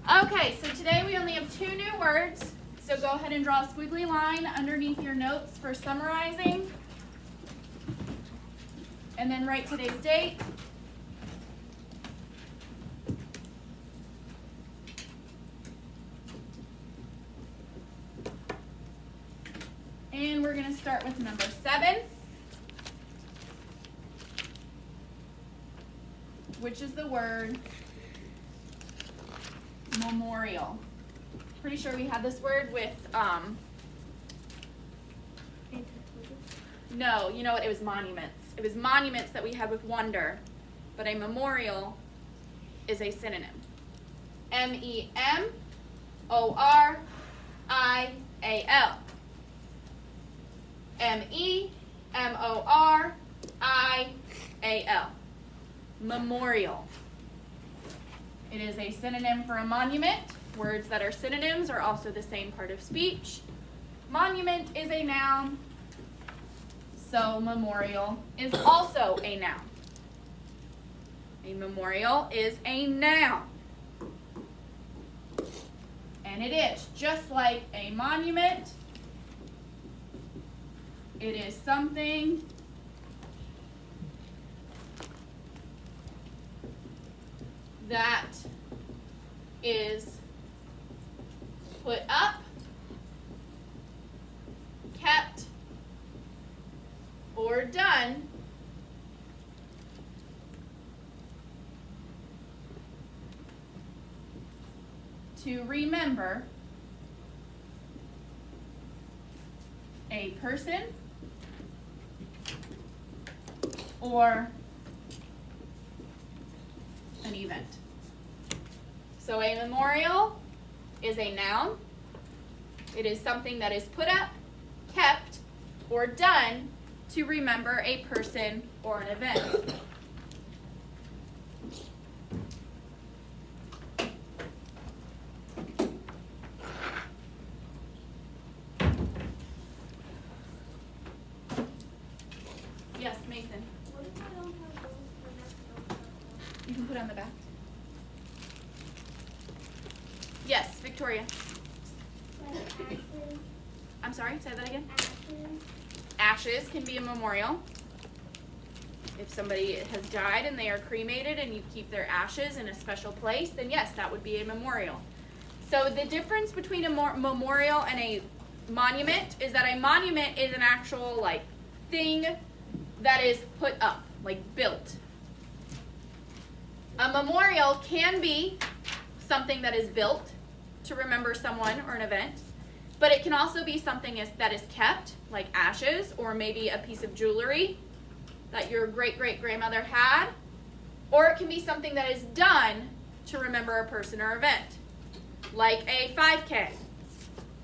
Okay, so today we only have 2 new words. So go ahead and draw a squiggly line underneath your notes for summarizing. And then write today's date. And we're going to start with number 7, which is the word memorial. Pretty sure we had this word with, no, you know what, it was monuments. It was monuments that we had with wonder, but a memorial is a synonym. M-E-M-O-R-I-A-L. M-E-M-O-R-I-A-L. Memorial. It is a synonym for a monument. Words that are synonyms are also the same part of speech. Monument is a noun, so memorial is also a noun. A memorial is a noun. And it is just like a monument. It is something that is put up, kept, or done to remember a person or an event. So a memorial is a noun. It is something that is put up, kept, or done to remember a person or an event. Yes, Mason. What if I don't have those for next note? You can put it on the back. Yes, Victoria. Like ashes. I'm sorry, say that again. Ashes. Ashes can be a memorial. If somebody has died and they are cremated and you keep their ashes in a special place, then yes, that would be a memorial. So the difference between a memorial and a monument is that a monument is an actual thing that is put up, built. A memorial can be something that is built to remember someone or an event, but it can also be something that is kept, like ashes, or maybe a piece of jewelry that your great-great-grandmother had, or it can be something that is done to remember a person or event, like a 5K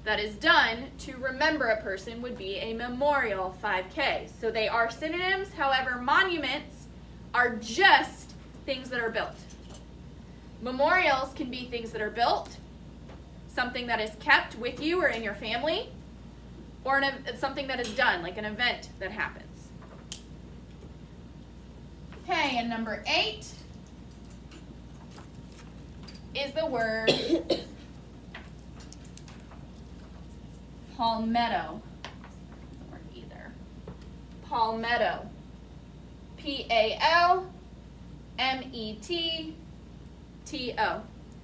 that is done to remember a person would be a memorial 5K. So they are synonyms. However, monuments are just things that are built. Memorials can be things that are built, something that is kept with you or in your family, or something that is done, like an event that happens. Okay, and number 8 is the word palmetto. Doesn't work either. Palmetto. P-A-L-M-E-T-T-O.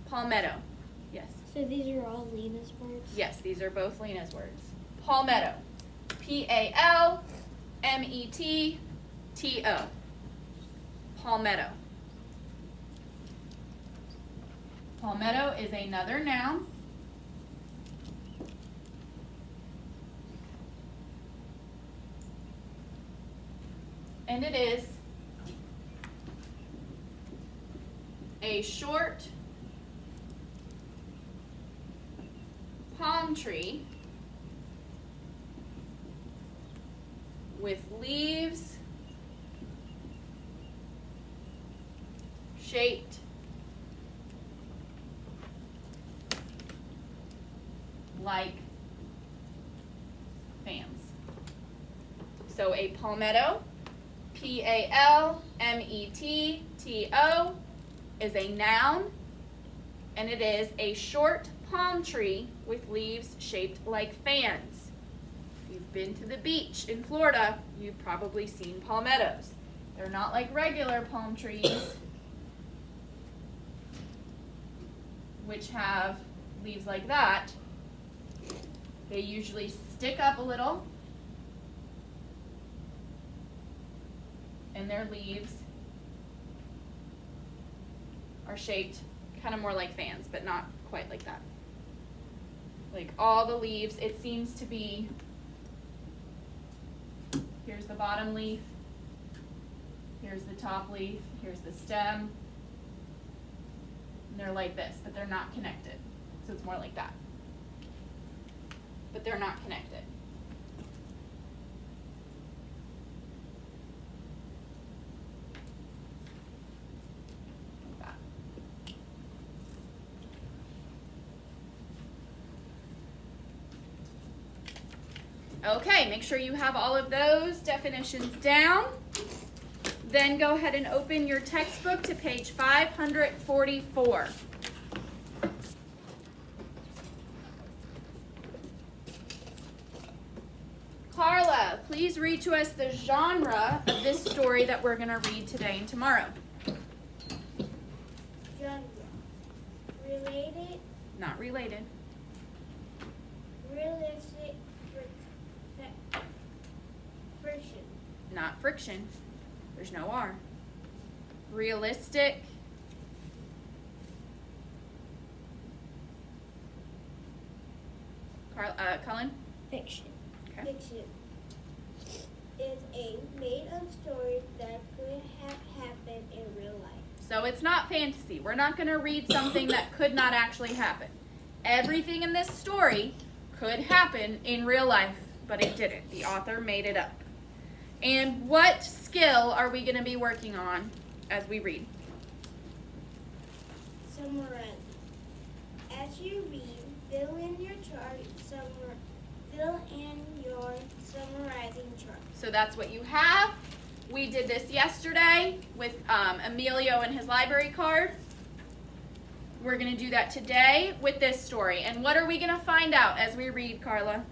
Palmetto. Yes. So these are all Lena's words? Yes, these are both Lena's words. Palmetto. P-A-L-M-E-T-T-O. Palmetto. Palmetto is another noun. And it is a short palm tree with leaves shaped like fans. So a palmetto, P-A-L-M-E-T-T-O, is a noun. and it is a short palm tree with leaves shaped like fans. If you've been to the beach in Florida, you've probably seen palmettos. They're not like regular palm trees, which have leaves like that. They usually stick up a little, and their leaves are shaped kind of more like fans, but not quite like that. Like all the leaves, it seems to be, here's the bottom leaf, here's the top leaf, here's the stem, and they're like this, but they're not connected. So it's more like that. But they're not connected. Like that. Okay, make sure you have all of those definitions down. Then go ahead and open your textbook to page 544. Carla, please read to us the genre of this story that we're going to read today and tomorrow. Genre. Related. Not related. Realistic. Friction. Not friction. There's no R. Realistic. Cullen? Fiction. Okay. Fiction is a made-up story that could have happened in real life. So it's not fantasy. We're not going to read something that could not actually happen. Everything in this story could happen in real life, but it didn't. The author made it up. And what skill are we going to be working on as we read? Summarize. As you read, fill in your chart. Fill in your summarizing chart. So that's what you have. We did this yesterday with Emilio and his library card. We're going to do that today with this story. And what are we going to find out as we read, Carla?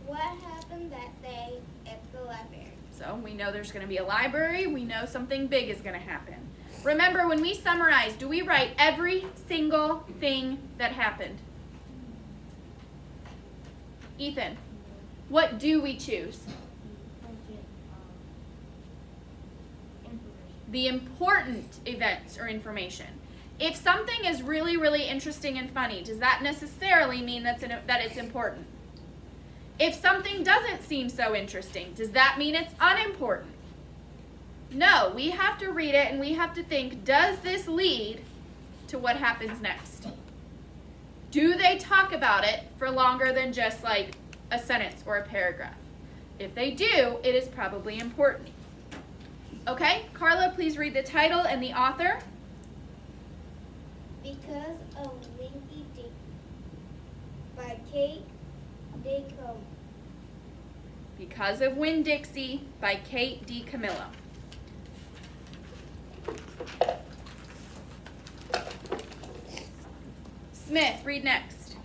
What happened that day at the library? So we know there's going to be a library. We know something big is going to happen. Remember, when we summarize, do we write every single thing that happened? Ethan, what do we choose? The important events or information. If something is really, really interesting and funny, does that necessarily mean that it's important? If something doesn't seem so interesting, does that mean it's unimportant? No, we have to read it and we have to think, does this lead to what happens next? Do they talk about it for longer than just like a sentence or a paragraph? If they do, it is probably important. Okay, Carla, please read the title and the author. Because of Winn-Dixie by Kate DeCamillo. Because of Winn-Dixie by Kate DeCamillo. Smith, read next.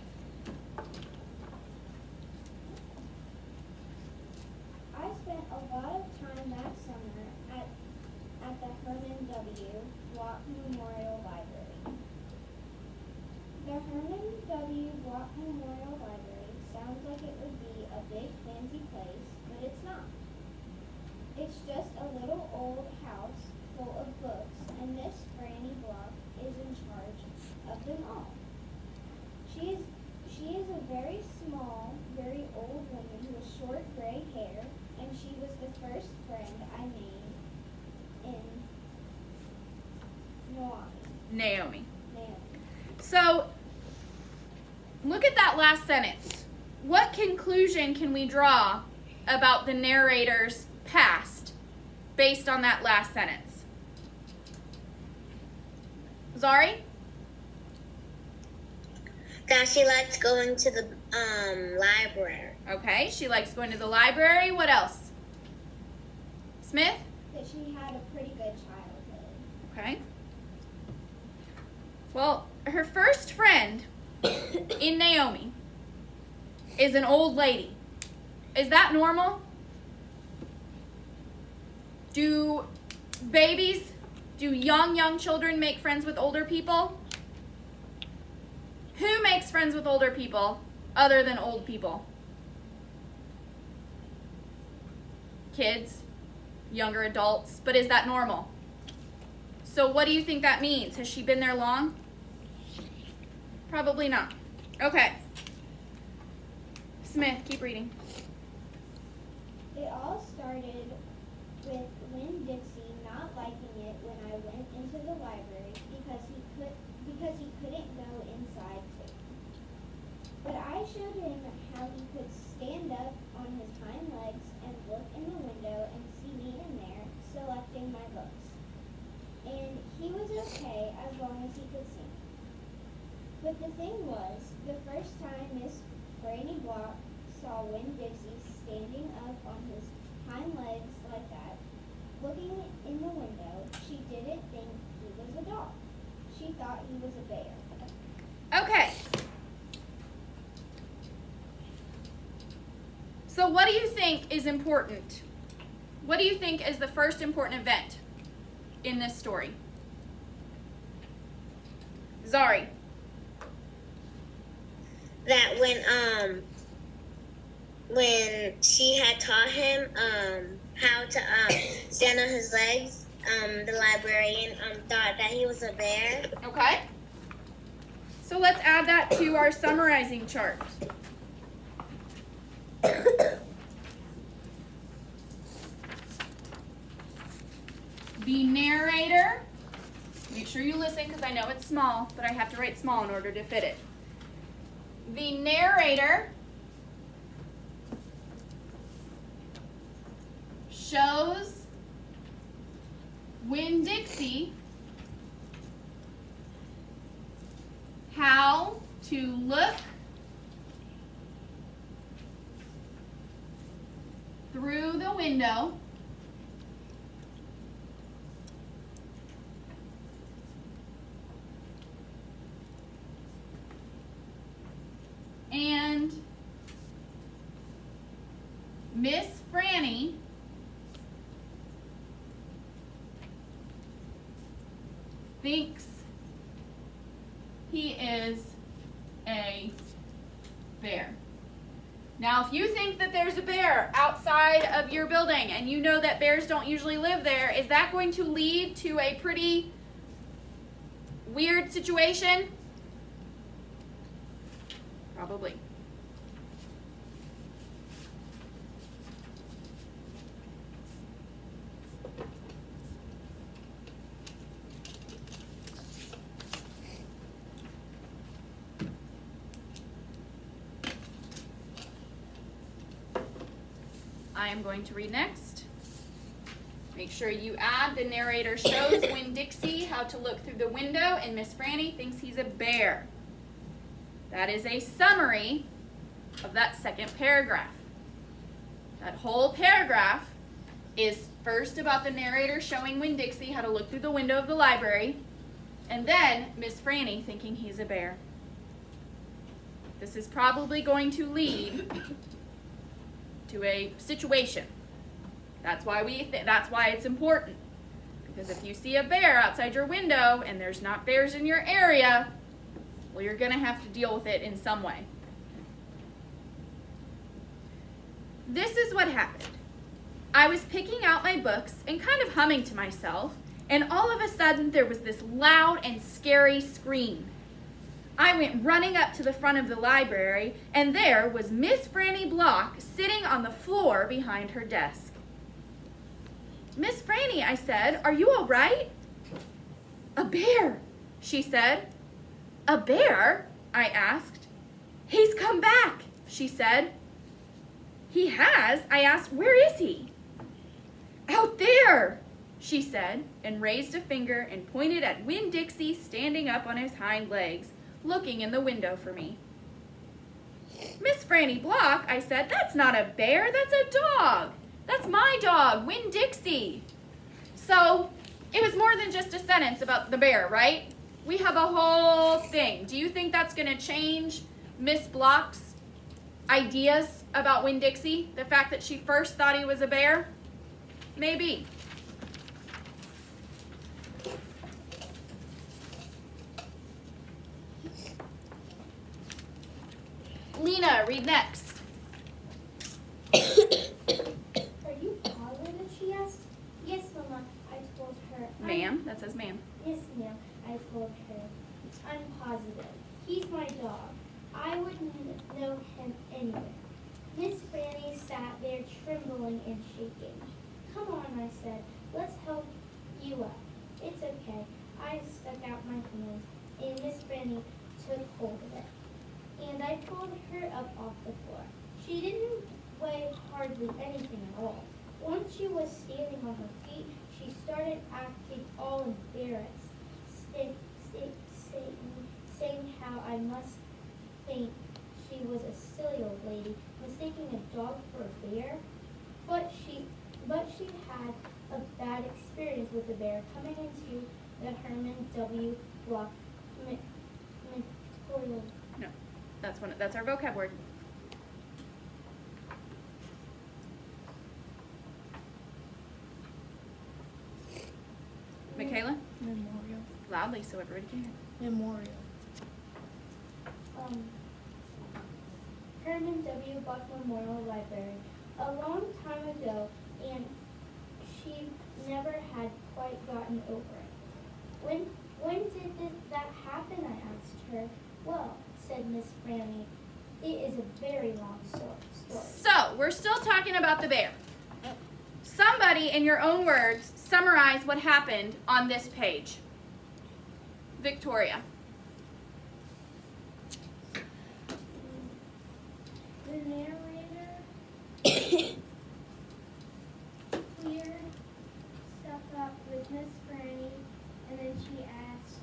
I spent a lot of time that summer at the Herman W. Block Memorial Library. The Herman W. Block Memorial Library sounds like it would be a big fancy place, but it's not. It's just a little old house full of books, and Miss Franny Block is in charge of them all. She is a very small, very old woman with short gray hair, and she was the first friend I made in Naomi. Naomi. So, look at that last sentence. What conclusion can we draw about the narrator's past based on that last sentence? Zari? That she likes going to the library. Okay, she likes going to the library. What else? Smith? That she had a pretty good childhood. Okay. Well, her first friend in Naomi is an old lady. Is that normal? Do young children make friends with older people? Who makes friends with older people other than old people? Kids, younger adults, but is that normal? So what do you think that means? Has she been there long? Probably not. Okay. Smith, keep reading. It all started with Winn-Dixie not liking it when I went into the library because he couldn't go inside too. But I showed him how he could stand up on his hind legs and look in the window and see me in there selecting my books. And he was okay as long as he could see me. But the thing was, the first time Miss Franny Block saw Winn-Dixie standing up on his hind legs like that, looking in the window, she didn't think he was a dog. She thought he was a bear. Okay. So what do you think is important? What do you think is the first important event in this story? Zari. That when she had taught him how to stand on his legs, the librarian thought that he was a bear. Okay. So let's add that to our summarizing chart. The narrator, make sure you listen because I know it's small, but I have to write small in order to fit it. The narrator shows Winn-Dixie how to look through the window and Miss Franny thinks he is a bear. Now, if you think that there's a bear outside of your building and you know that bears don't usually live there, is that going to lead to a pretty weird situation? Probably. I am going to read next. Make sure you add the narrator shows Winn-Dixie how to look through the window and Miss Franny thinks he's a bear. That is a summary of that second paragraph. That whole paragraph is first about the narrator showing Winn-Dixie how to look through the window of the library, and then Miss Franny thinking he's a bear. This is probably going to lead to a situation. That's why it's important. Because if you see a bear outside your window and there's not bears in your area, well, you're going to have to deal with it in some way. This is what happened. I was picking out my books and kind of humming to myself, and all of a sudden there was this loud and scary scream. I went running up to the front of the library, and there was Miss Franny Block sitting on the floor behind her desk. "Miss Franny," I said, "are you all right?" "A bear," she said. "A bear?" I asked. "He's come back," she said. "He has?" I asked. "Where is he?" "Out there," she said, and raised a finger and pointed at Winn-Dixie standing up on his hind legs, looking in the window for me. "Miss Franny Block," I said, "that's not a bear, that's a dog. That's my dog, Winn-Dixie." So, it was more than just a sentence about the bear, right? We have a whole thing. Do you think that's going to change Miss Block's ideas about Winn-Dixie? The fact that she first thought he was a bear? Maybe. Lena, read next. Are you positive? She asked. Yes, Mama, I told her. Ma'am, that says ma'am. Yes, ma'am, I told her. I'm positive. He's my dog. I wouldn't know him anywhere. Miss Franny sat there trembling and shaking. Come on, I said. Let's help you up. It's okay. I stuck out my hand, and Miss Franny took hold of it. And I pulled her up off the floor. She didn't weigh hardly anything at all. Once she was standing on her feet, she started acting all embarrassed, saying how I must think she was a silly old lady, mistaking a dog for a bear. But she had a bad experience with the bear coming into the Herman W. Block Memorial. No, that's our vocab word. Michaela? Memorial. Loudly so everybody can hear. Memorial. Herman W. Block Memorial Library a long time ago, and she never had quite gotten over it. When did that happen? I asked her. Well, said Miss Franny, it is a very long story. So, we're still talking about the bear. Somebody, in your own words, summarize what happened on this page. Victoria. The narrator cleared stuff up with Miss Franny, and then she asked,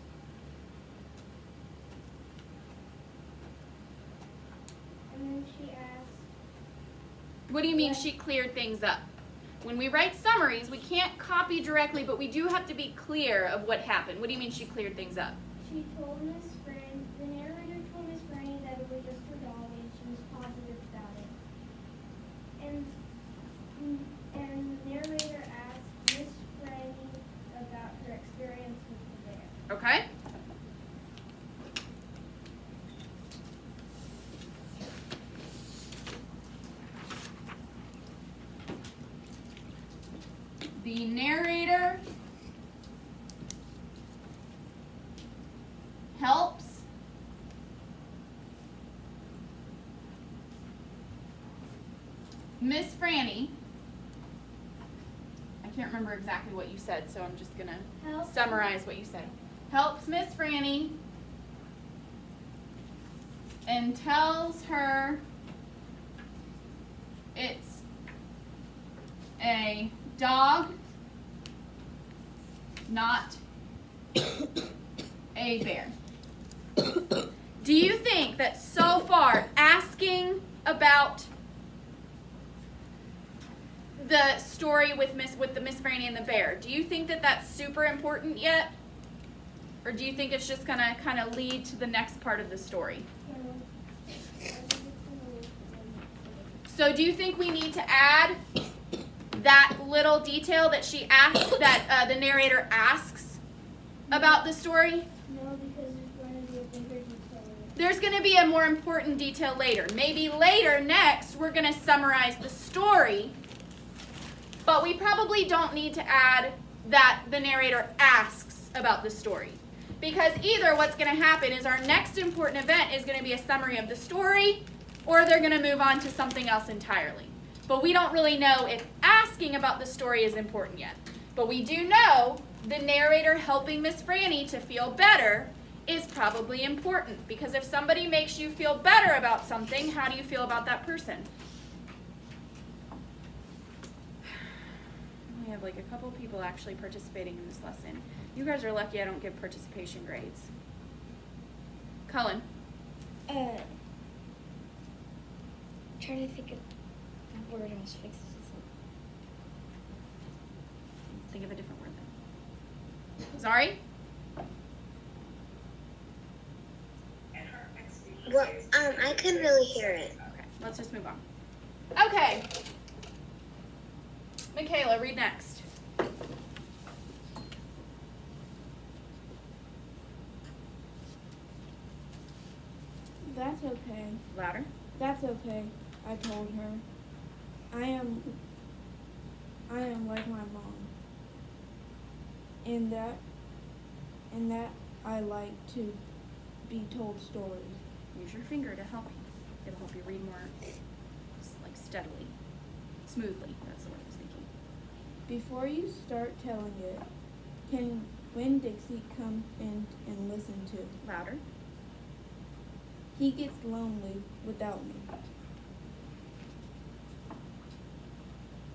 What do you mean she cleared things up? When we write summaries, we can't copy directly, but we do have to be clear of what happened. What do you mean she cleared things up? She told Miss Franny, the narrator told Miss Franny that it was just her dog and she was positive about it. And the narrator asked Miss Franny about her experience with the bear. Okay? The narrator helps Miss Franny. I can't remember exactly what you said, so I'm just going to summarize what you said. Helps Miss Franny and tells her it's a dog, not a bear. Do you think that so far asking about the story with the Miss Franny and the bear, do you think that that's super important yet? Or do you think it's just going to kind of lead to the next part of the story? So do you think we need to add that little detail that she asks, that the narrator asks about the story? No, because there's going to be a bigger detail later. There's going to be a more important detail later. Maybe later, next, we're going to summarize the story, but we probably don't need to add that the narrator asks about the story. Because either what's going to happen is our next important event is going to be a summary of the story, or they're going to move on to something else entirely. But we don't really know if asking about the story is important yet. But we do know the narrator helping Miss Franny to feel better is probably important. Because if somebody makes you feel better about something, how do you feel about that person? We have like a couple people actually participating in this lesson. You guys are lucky I don't give participation grades. Cullen. Trying to think of the word I was fixing. Think of a different word then. Sorry? Well, I couldn't really hear it. Okay, let's just move on. Okay. Michaela, read next. That's okay. Louder. That's okay, I told her. I am like my mom. In that I like to be told stories. Use your finger to help you. It'll help you read more, like, steadily, smoothly. That's the word I was thinking. Before you start telling it, can Winn-Dixie come in and listen to? Louder. He gets lonely without me.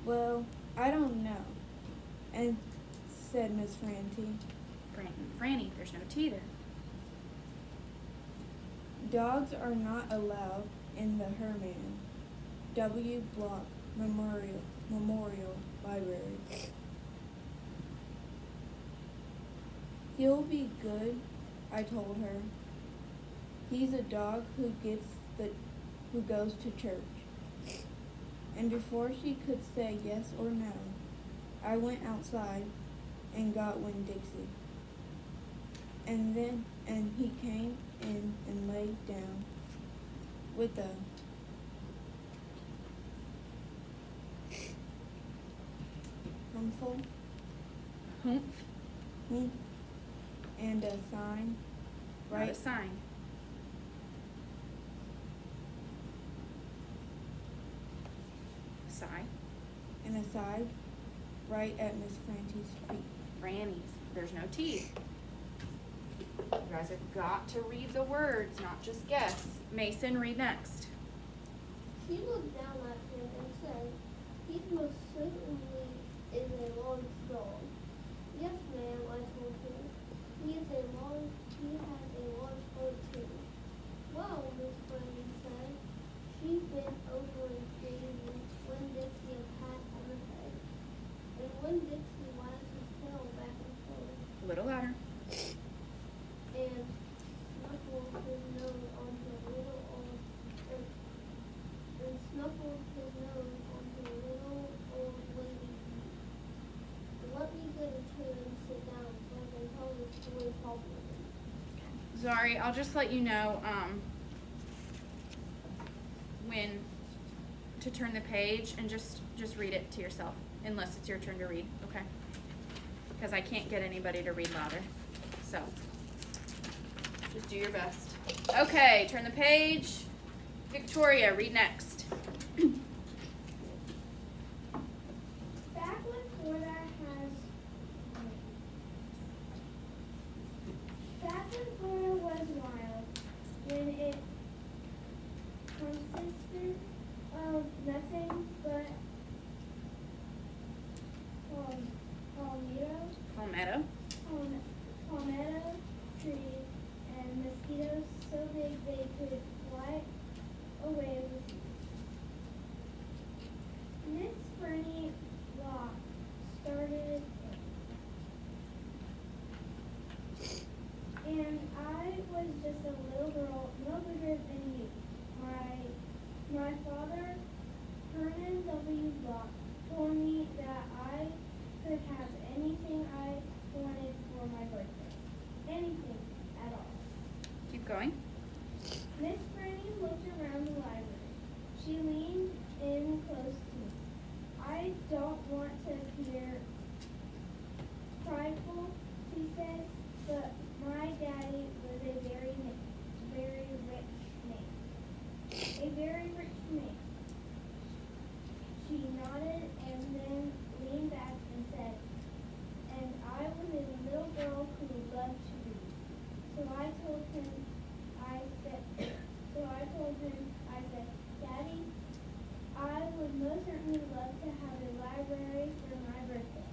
Well, I don't know, and said Miss Franty. Franny, there's no T there. Dogs are not allowed in the Herman W. Block Memorial Library. He'll be good, I told her. He's a dog who goes to church. And before she could say yes or no, I went outside and got Winn-Dixie. And he came in and laid down with a Humph. and a sign Not a sign. Sigh. and a side right at Miss Franty's feet. Franny's. There's no T. You guys have got to read the words, not just guess. Mason, read next. She looked down at him and said, "He most certainly is a large dog." "Yes, ma'am," I told her. He has a large heart too." "Well," Miss Brandy said. She bent over and gave Winn-Dixie a pat on the head. And Winn-Dixie wagged his tail back and forth A little louder. and snuffled his nose onto a little old lady's knee. "Let me get a chair and sit down so I can tell this story properly." Sorry, I'll just let you know when to turn the page and just read it to yourself, unless it's your turn to read, okay? Because I can't get anybody to read louder, so just do your best. Okay, turn the page. Victoria, read next. Back when Florida was wild, when it consisted of nothing but palmetto trees and mosquitoes so big they could fly away with you. Miss Bernie Block started and I was just a little girl, no bigger than you. My father, Herman W. Block, told me that I could have anything I wanted for my birthday. Anything at all. Keep going. Miss Franny looked around the library. She leaned in close to me. "I don't want to appear prideful," she said, "but my daddy was a very rich man. A very rich man." She nodded and then leaned back and said, "And I was a little girl who loved to read. So I told him, Daddy, I would most certainly love to have a library for my birthday,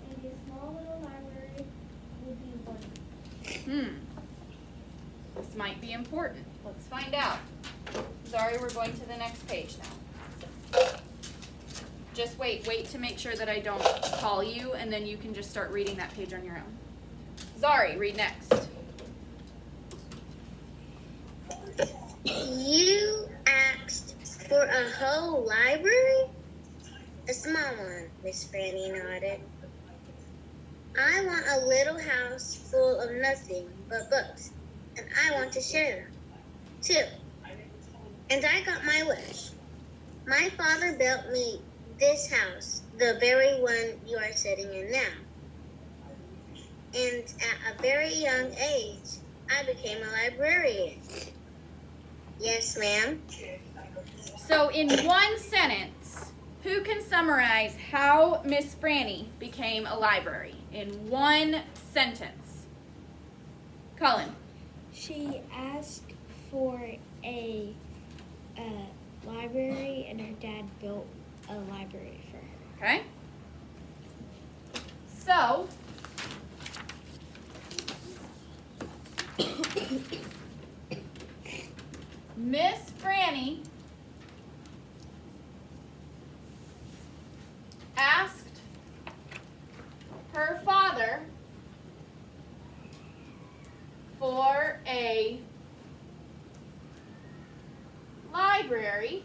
and a small little library would be wonderful." This might be important. Let's find out. Zari, we're going to the next page now. Just wait to make sure that I don't call you, and then you can just start reading that page on your own. Zari, read next. a whole library? A small one, Miss Franny nodded. I want a little house full of nothing but books, and I want to share them, too. And I got my wish. My father built me this house, the very one you are sitting in now. And at a very young age, I became a librarian. Yes, ma'am. So in one sentence, who can summarize how Miss Franny became a library? In one sentence. Cullen. She asked for a library, and her dad built a library for her. Okay. So, Miss Franny asked her father for a library,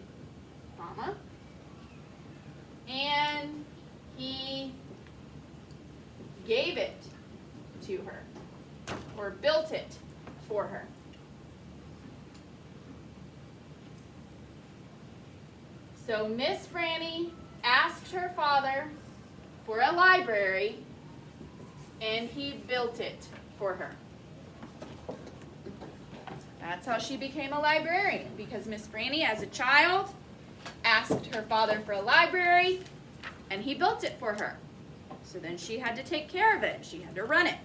and he gave it to her, or built it for her. So Miss Franny asked her father for a library, and he built it for her. That's how she became a librarian, because Miss Franny, as a child, asked her father for a library, and he built it for her. So then she had to take care of it. She had to run it.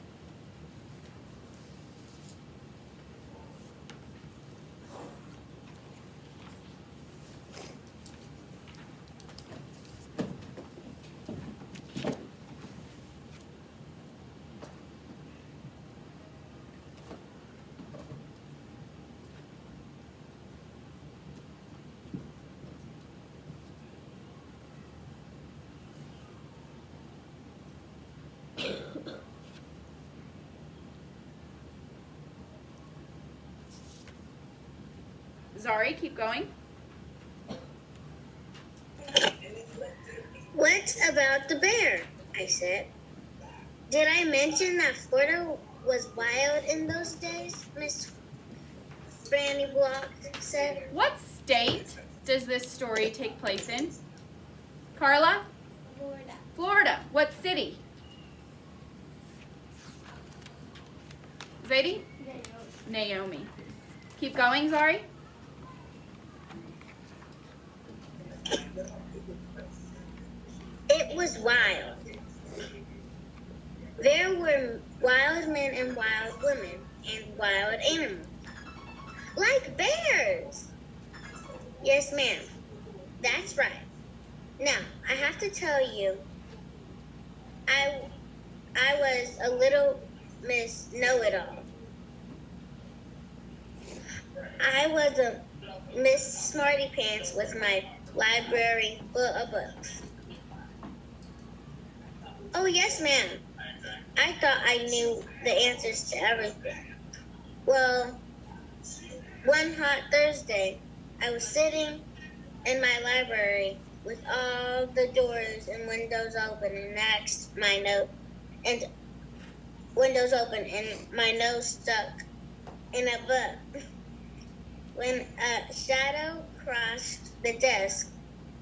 Zari, keep going. What about the bear? I said. Did I mention that Florida was wild in those days? Miss Franny Block said. What state does this story take place in? Carla? Florida. Florida. What city? Zadie? Naomi. Keep going, Zari. It was wild. There were wild men and wild women and wild animals. Like bears. Yes, ma'am. That's right. Now, I have to tell you, I was a little Miss Know-It-All. I was a Miss Smarty Pants with my library full of books. Oh, yes, ma'am. I thought I knew the answers to everything. Well, one hot Thursday, I was sitting in my library with all the doors and windows open, and my nose stuck in a book. When a shadow crossed the desk,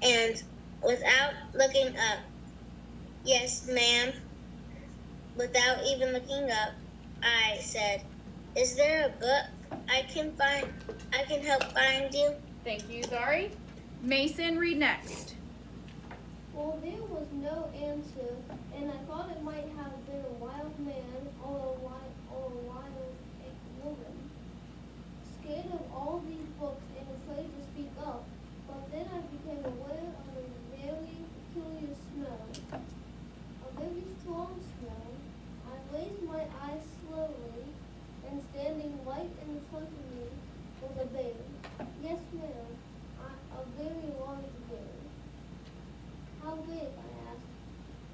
and without looking up, yes, ma'am, without even looking up, I said, "Is there a book I can help find you?" Thank you, Zari. Mason, read next. Well, there was no answer, and I thought it might have been a wild man or a wild woman. Scared of all these books and afraid to speak up, but then I became aware of a very peculiar smell, a very strong smell. I raised my eyes slowly, and standing right in front of me was a bear. Yes, ma'am, a very large bear. How big? I asked.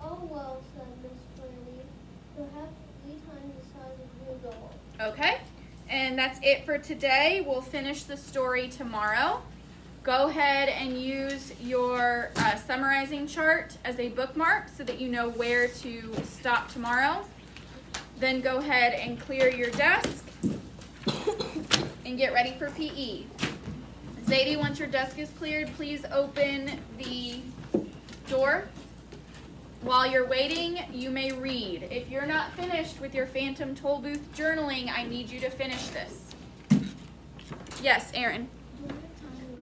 Oh, well, said Miss Franny, perhaps 3 times the size of your dog. Okay. And that's it for today. We'll finish the story tomorrow. Go ahead and use your summarizing chart as a bookmark so that you know where to stop tomorrow. Then go ahead and clear your desk and get ready for PE. Zadie, once your desk is cleared, please open the door. While you're waiting, you may read. If you're not finished with your Phantom Toll Booth journaling, I need you to finish this. Yes, Aaron.